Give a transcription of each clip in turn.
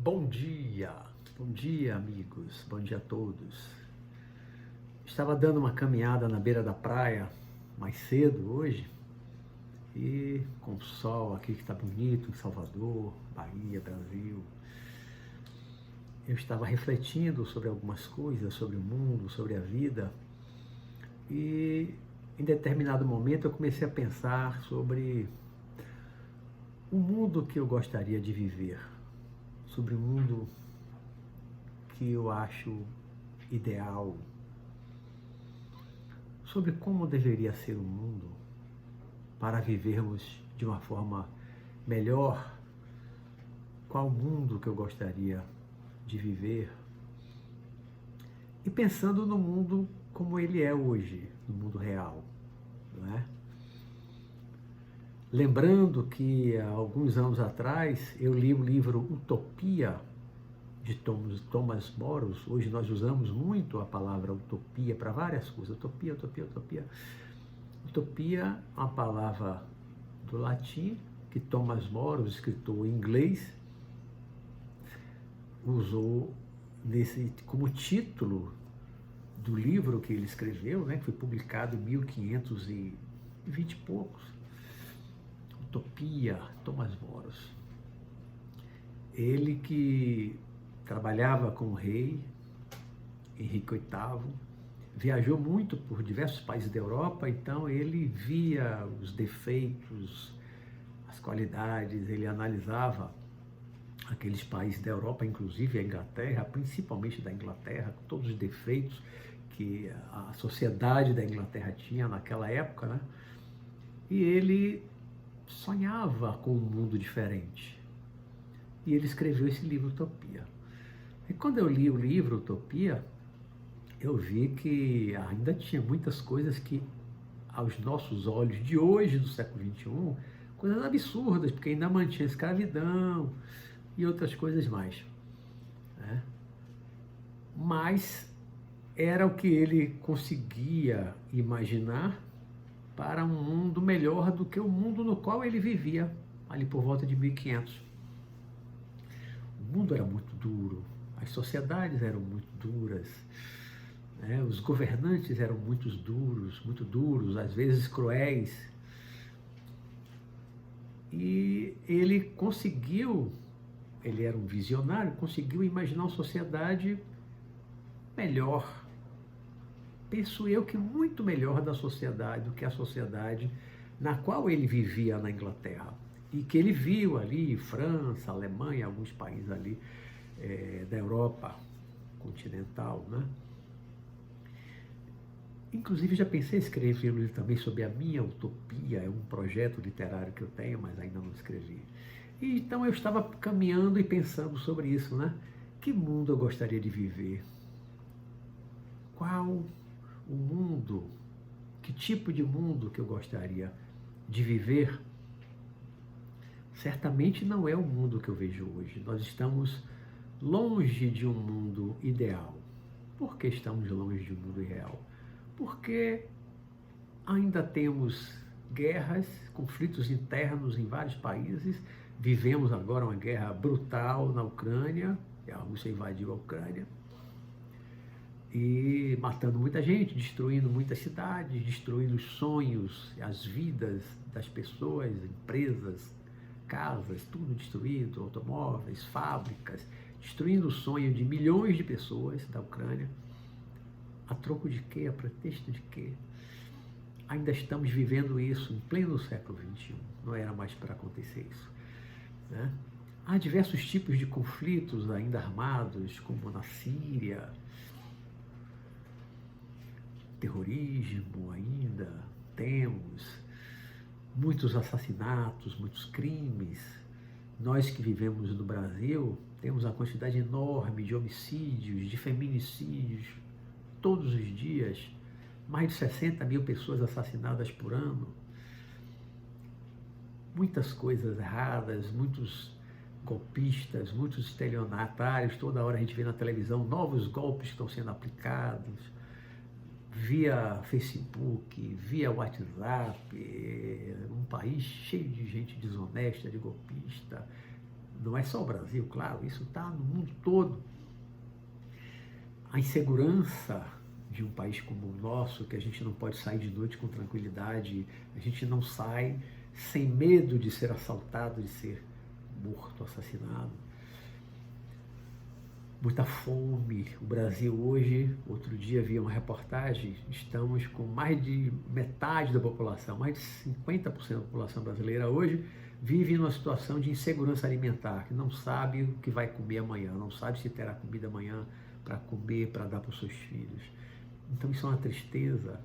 Bom dia amigos, bom dia a todos. Estava dando uma caminhada na beira da praia mais cedo hoje e com o sol aqui que está bonito em Salvador, Bahia, Brasil. Eu estava refletindo sobre algumas coisas, sobre o mundo, sobre a vida e em determinado momento eu comecei a pensar sobre o mundo que eu gostaria de viver, sobre o mundo que eu acho ideal, sobre como deveria ser o mundo para vivermos de uma forma melhor, qual mundo que eu gostaria de viver, e pensando no mundo como ele é hoje, no mundo real, não é? Lembrando que há alguns anos atrás eu li o livro Utopia, de Thomas Moros. Hoje nós usamos muito a palavra utopia para várias coisas. Utopia, utopia, utopia. Utopia é uma palavra do latim que Thomas Moros, escritor inglês, usou como título do livro que ele escreveu, né, que foi publicado em 1520 e poucos. Utopia, Thomas Moros. Ele que trabalhava com o rei Henrique VIII, viajou muito por diversos países da Europa, então ele via os defeitos, as qualidades, ele analisava aqueles países da Europa, inclusive a Inglaterra, principalmente da Inglaterra, com todos os defeitos que a sociedade da Inglaterra tinha naquela época, né? E ele sonhava com um mundo diferente. E ele escreveu esse livro, Utopia. E quando eu li o livro Utopia, eu vi que ainda tinha muitas coisas que, aos nossos olhos de hoje, do século XXI, coisas absurdas, porque ainda mantinha escravidão e outras coisas mais, né? Mas era o que ele conseguia imaginar para um mundo melhor do que o mundo no qual ele vivia, ali por volta de 1500. O mundo era muito duro, as sociedades eram muito duras, né? Os governantes eram muito duros, às vezes cruéis. E ele conseguiu, ele era um visionário, conseguiu imaginar uma sociedade melhor. Penso eu que muito melhor da sociedade do que a sociedade na qual ele vivia na Inglaterra. E que ele viu ali, França, Alemanha, alguns países ali da Europa continental, né? Inclusive já pensei em escrever um livro também sobre a minha utopia, é um projeto literário que eu tenho, mas ainda não escrevi. E então eu estava caminhando e pensando sobre isso, né? Que mundo eu gostaria de viver? Qual o mundo, que tipo de mundo que eu gostaria de viver? Certamente não é o mundo que eu vejo hoje. Nós estamos longe de um mundo ideal. Por que estamos longe de um mundo ideal? Porque ainda temos guerras, conflitos internos em vários países. Vivemos agora uma guerra brutal na Ucrânia, a Rússia invadiu a Ucrânia, e matando muita gente, destruindo muitas cidades, destruindo os sonhos, as vidas das pessoas, empresas, casas, tudo destruído, automóveis, fábricas, destruindo o sonho de milhões de pessoas da Ucrânia. A troco de quê? A pretexto de quê? Ainda estamos vivendo isso em pleno século XXI. Não era mais para acontecer isso, né? Há diversos tipos de conflitos ainda armados, como na Síria, terrorismo ainda, temos muitos assassinatos, muitos crimes. Nós que vivemos no Brasil temos uma quantidade enorme de homicídios, de feminicídios, todos os dias, mais de 60 mil pessoas assassinadas por ano. Muitas coisas erradas, muitos golpistas, muitos estelionatários, toda hora a gente vê na televisão novos golpes que estão sendo aplicados, via Facebook, via WhatsApp, um país cheio de gente desonesta, de golpista, não é só o Brasil, claro, isso está no mundo todo. A insegurança de um país como o nosso, que a gente não pode sair de noite com tranquilidade, a gente não sai sem medo de ser assaltado, de ser morto, assassinado. Muita fome. O Brasil hoje, outro dia vi uma reportagem, estamos com mais de metade da população, mais de 50% da população brasileira hoje vive numa situação de insegurança alimentar, que não sabe o que vai comer amanhã, não sabe se terá comida amanhã para comer, para dar para os seus filhos. Então isso é uma tristeza.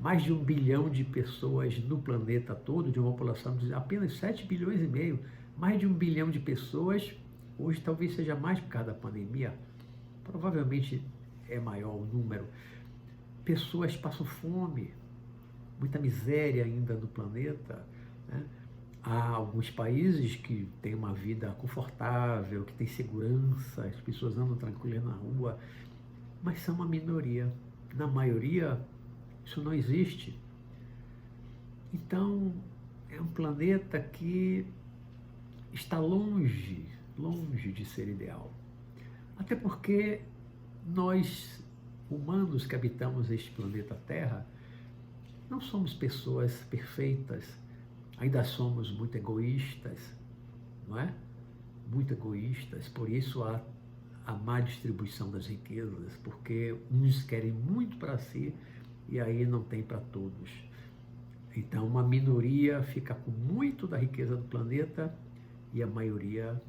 Mais de 1 bilhão de pessoas no planeta todo, de uma população de apenas 7 bilhões e meio, mais de 1 bilhão de pessoas, hoje talvez seja mais por causa da pandemia, provavelmente é maior o número. Pessoas passam fome, muita miséria ainda no planeta, né? Há alguns países que têm uma vida confortável, que têm segurança, as pessoas andam tranquilas na rua, mas são uma minoria. Na maioria, isso não existe. Então, é um planeta que está longe de ser ideal. Até porque nós, humanos que habitamos este planeta Terra, não somos pessoas perfeitas, ainda somos muito egoístas, não é? Muito egoístas, por isso a má distribuição das riquezas, porque uns querem muito para si e aí não tem para todos. Então, uma minoria fica com muito da riqueza do planeta e a maioria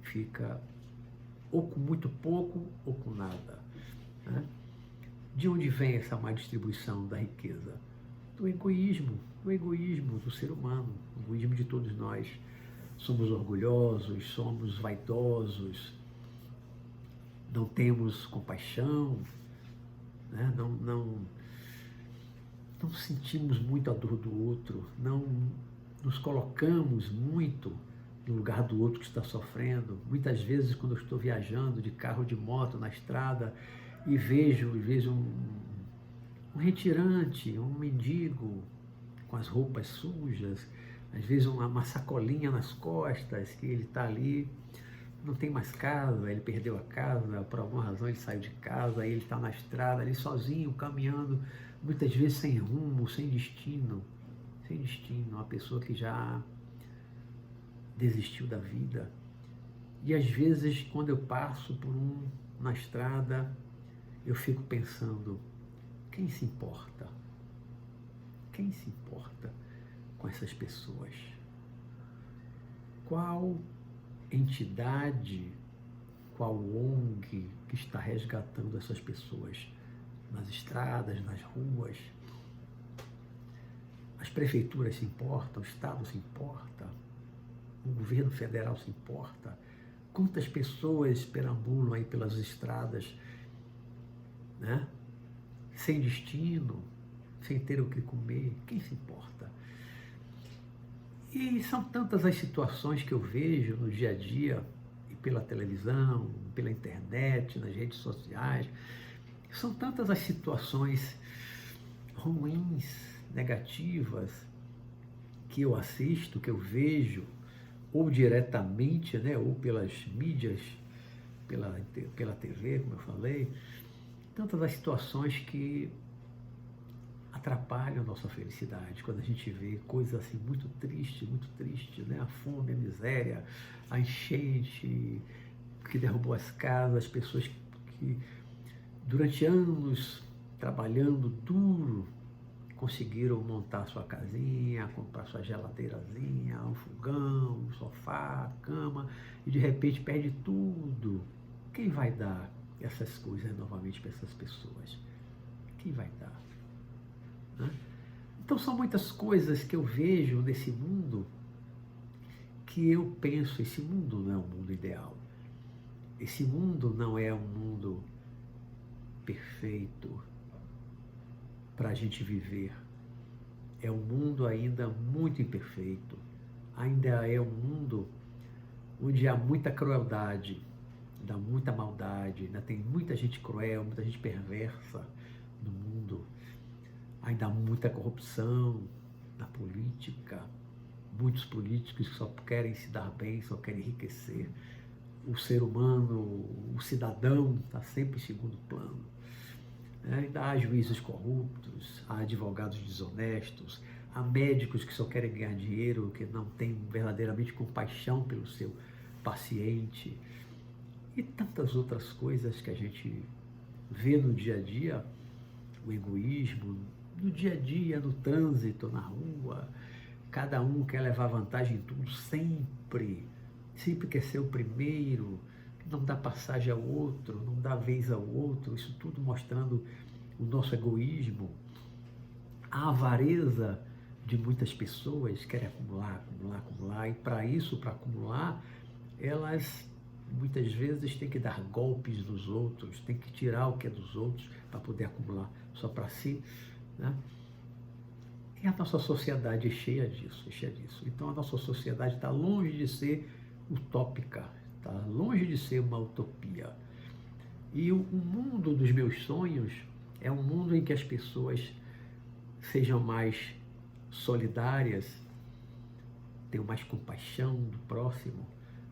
fica ou com muito pouco ou com nada, né? De onde vem essa má distribuição da riqueza? Do egoísmo do ser humano, o egoísmo de todos nós. Somos orgulhosos, somos vaidosos, não temos compaixão, né? Não sentimos muito a dor do outro, não nos colocamos muito no lugar do outro que está sofrendo. Muitas vezes, quando eu estou viajando de carro, de moto, na estrada, e vejo um retirante, um mendigo com as roupas sujas, às vezes uma sacolinha nas costas, que ele está ali, não tem mais casa, ele perdeu a casa, por alguma razão ele saiu de casa, aí ele está na estrada, ali sozinho, caminhando, muitas vezes sem rumo, sem destino, uma pessoa que já desistiu da vida. E às vezes, quando eu passo por na estrada, eu fico pensando, quem se importa? Quem se importa com essas pessoas? Qual entidade, qual ONG que está resgatando essas pessoas nas estradas, nas ruas? As prefeituras se importam, o Estado se importa, o governo federal se importa? Quantas pessoas perambulam aí pelas estradas, né? Sem destino, sem ter o que comer? Quem se importa? E são tantas as situações que eu vejo no dia a dia, e pela televisão, pela internet, nas redes sociais, são tantas as situações ruins, negativas, que eu assisto, que eu vejo, ou diretamente, né, ou pelas mídias, pela TV, como eu falei, tantas as situações que atrapalham a nossa felicidade, quando a gente vê coisas assim muito triste, né? A fome, a miséria, a enchente que derrubou as casas, as pessoas que durante anos trabalhando duro conseguiram montar sua casinha, comprar sua geladeirazinha, um fogão, um sofá, a cama, e de repente perde tudo. Quem vai dar essas coisas novamente para essas pessoas? Quem vai dar? Né? Então são muitas coisas que eu vejo nesse mundo que eu penso, esse mundo não é um mundo ideal. Esse mundo não é um mundo perfeito para a gente viver. É um mundo ainda muito imperfeito. Ainda é um mundo onde há muita crueldade, ainda muita maldade, ainda tem muita gente cruel, muita gente perversa no mundo. Ainda há muita corrupção na política, muitos políticos que só querem se dar bem, só querem enriquecer. O ser humano, o cidadão está sempre em segundo plano. Ainda há juízes corruptos, há advogados desonestos, há médicos que só querem ganhar dinheiro, que não têm verdadeiramente compaixão pelo seu paciente, e tantas outras coisas que a gente vê no dia a dia, o egoísmo, no dia a dia, no trânsito, na rua, cada um quer levar vantagem em tudo, sempre quer ser o primeiro, não dá passagem ao outro, não dá vez ao outro, isso tudo mostrando o nosso egoísmo, a avareza de muitas pessoas, querem acumular, e para isso, para acumular, elas muitas vezes têm que dar golpes nos outros, têm que tirar o que é dos outros para poder acumular só para si, né? E a nossa sociedade é cheia disso, Então a nossa sociedade está longe de ser utópica, está longe de ser uma utopia. E o mundo dos meus sonhos é um mundo em que as pessoas sejam mais solidárias, tenham mais compaixão do próximo,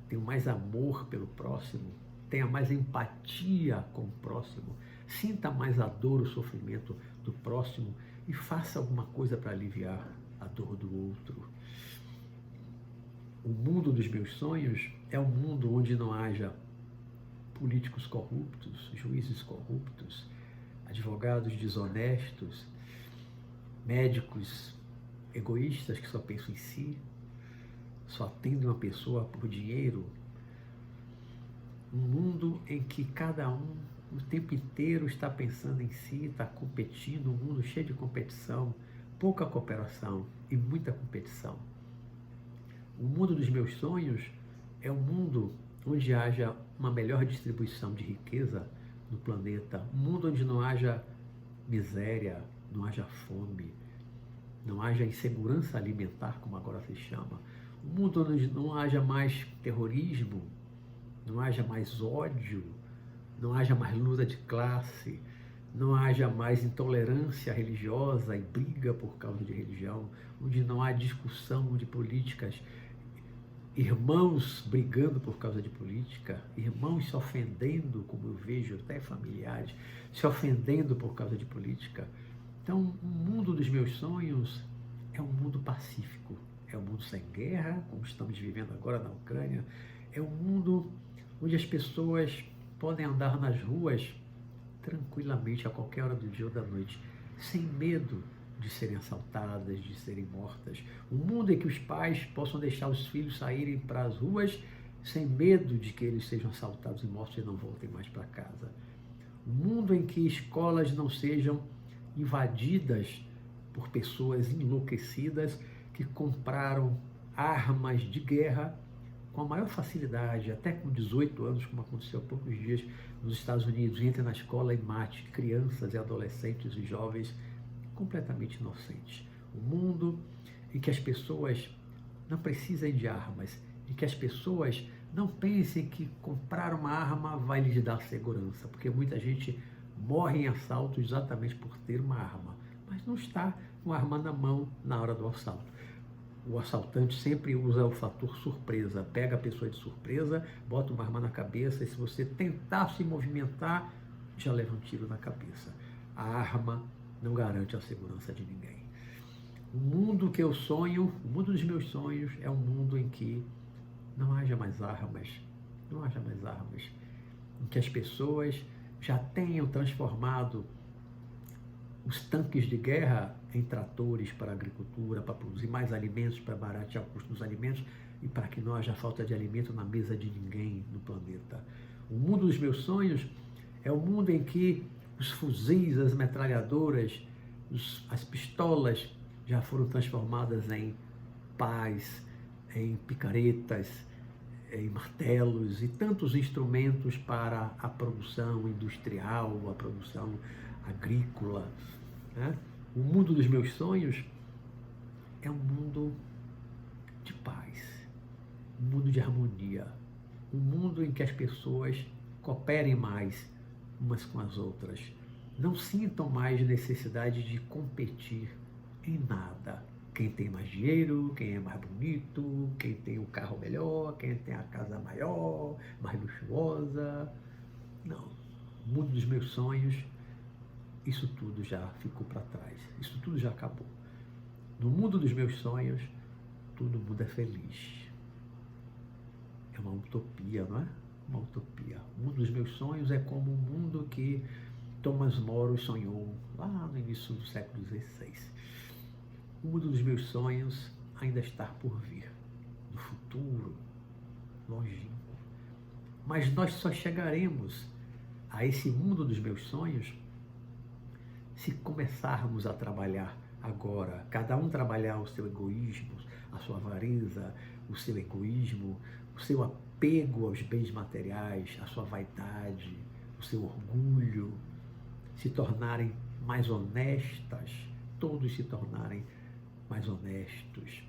tenham mais amor pelo próximo, tenha mais empatia com o próximo, sinta mais a dor, o sofrimento do próximo e faça alguma coisa para aliviar a dor do outro. O mundo dos meus sonhos é um mundo onde não haja políticos corruptos, juízes corruptos, advogados desonestos, médicos egoístas que só pensam em si, só atendem uma pessoa por dinheiro. Um mundo em que cada um o tempo inteiro está pensando em si, está competindo, um mundo cheio de competição, pouca cooperação e muita competição. O mundo dos meus sonhos é um mundo onde haja uma melhor distribuição de riqueza no planeta, um mundo onde não haja miséria, não haja fome, não haja insegurança alimentar, como agora se chama, um mundo onde não haja mais terrorismo, não haja mais ódio, não haja mais luta de classe, não haja mais intolerância religiosa e briga por causa de religião, onde não há discussão de políticas, irmãos brigando por causa de política, irmãos se ofendendo, como eu vejo até familiares, se ofendendo por causa de política. Então, o mundo dos meus sonhos é um mundo pacífico, é um mundo sem guerra, como estamos vivendo agora na Ucrânia, é um mundo onde as pessoas podem andar nas ruas tranquilamente a qualquer hora do dia ou da noite, sem medo de serem assaltadas, de serem mortas. Um mundo em que os pais possam deixar os filhos saírem para as ruas sem medo de que eles sejam assaltados e mortos e não voltem mais para casa. Um mundo em que escolas não sejam invadidas por pessoas enlouquecidas que compraram armas de guerra com a maior facilidade, até com 18 anos, como aconteceu há poucos dias nos Estados Unidos, entre na escola e mate crianças e adolescentes e jovens completamente inocentes. Um mundo em que as pessoas não precisem de armas, em que as pessoas não pensem que comprar uma arma vai lhes dar segurança, porque muita gente morre em assalto exatamente por ter uma arma, mas não está com a arma na mão na hora do assalto. O assaltante sempre usa o fator surpresa, pega a pessoa de surpresa, bota uma arma na cabeça e se você tentar se movimentar, já leva um tiro na cabeça. A arma não garante a segurança de ninguém. O mundo que eu sonho, o mundo dos meus sonhos, é um mundo em que não haja mais armas, em que as pessoas já tenham transformado os tanques de guerra em tratores para a agricultura, para produzir mais alimentos, para baratear o custo dos alimentos e para que não haja falta de alimento na mesa de ninguém no planeta. O mundo dos meus sonhos é o mundo em que os fuzis, as metralhadoras, as pistolas já foram transformadas em pás, em picaretas, em martelos e tantos instrumentos para a produção industrial, a produção agrícola, né? O mundo dos meus sonhos é um mundo de paz, um mundo de harmonia, um mundo em que as pessoas cooperem mais umas com as outras, não sintam mais necessidade de competir em nada, quem tem mais dinheiro, quem é mais bonito, quem tem o carro melhor, quem tem a casa maior, mais luxuosa. Não. O mundo dos meus sonhos, isso tudo já ficou para trás. Isso tudo já acabou. No mundo dos meus sonhos, todo mundo é feliz. É uma utopia, não é? Uma utopia. O mundo dos meus sonhos é como um mundo que Thomas More sonhou lá no início do século XVI. O mundo dos meus sonhos ainda está por vir, no futuro, longínquo. Mas nós só chegaremos a esse mundo dos meus sonhos se começarmos a trabalhar agora, cada um trabalhar o seu egoísmo, a sua avareza, o seu egoísmo, o seu apego aos bens materiais, a sua vaidade, o seu orgulho, se tornarem mais honestas, todos se tornarem mais honestos.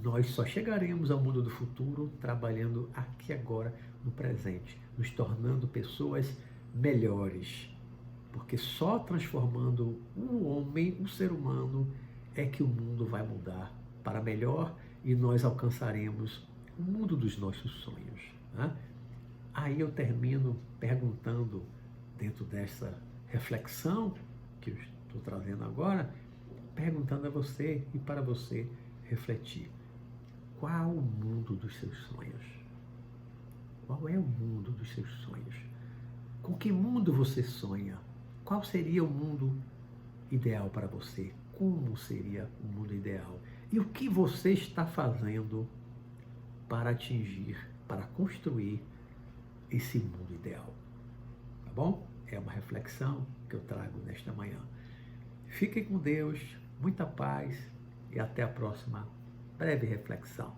Nós só chegaremos ao mundo do futuro trabalhando aqui agora, no presente, nos tornando pessoas melhores. Porque só transformando o homem, o ser humano, é que o mundo vai mudar para melhor e nós alcançaremos o mundo dos nossos sonhos. Né? Aí eu termino perguntando, dentro dessa reflexão que eu estou trazendo agora, perguntando a você e para você refletir. Qual o mundo dos seus sonhos? Qual é o mundo dos seus sonhos? Com que mundo você sonha? Qual seria o mundo ideal para você? Como seria o mundo ideal? E o que você está fazendo para atingir, para construir esse mundo ideal? Tá bom? É uma reflexão que eu trago nesta manhã. Fiquem com Deus, muita paz e até a próxima breve reflexão.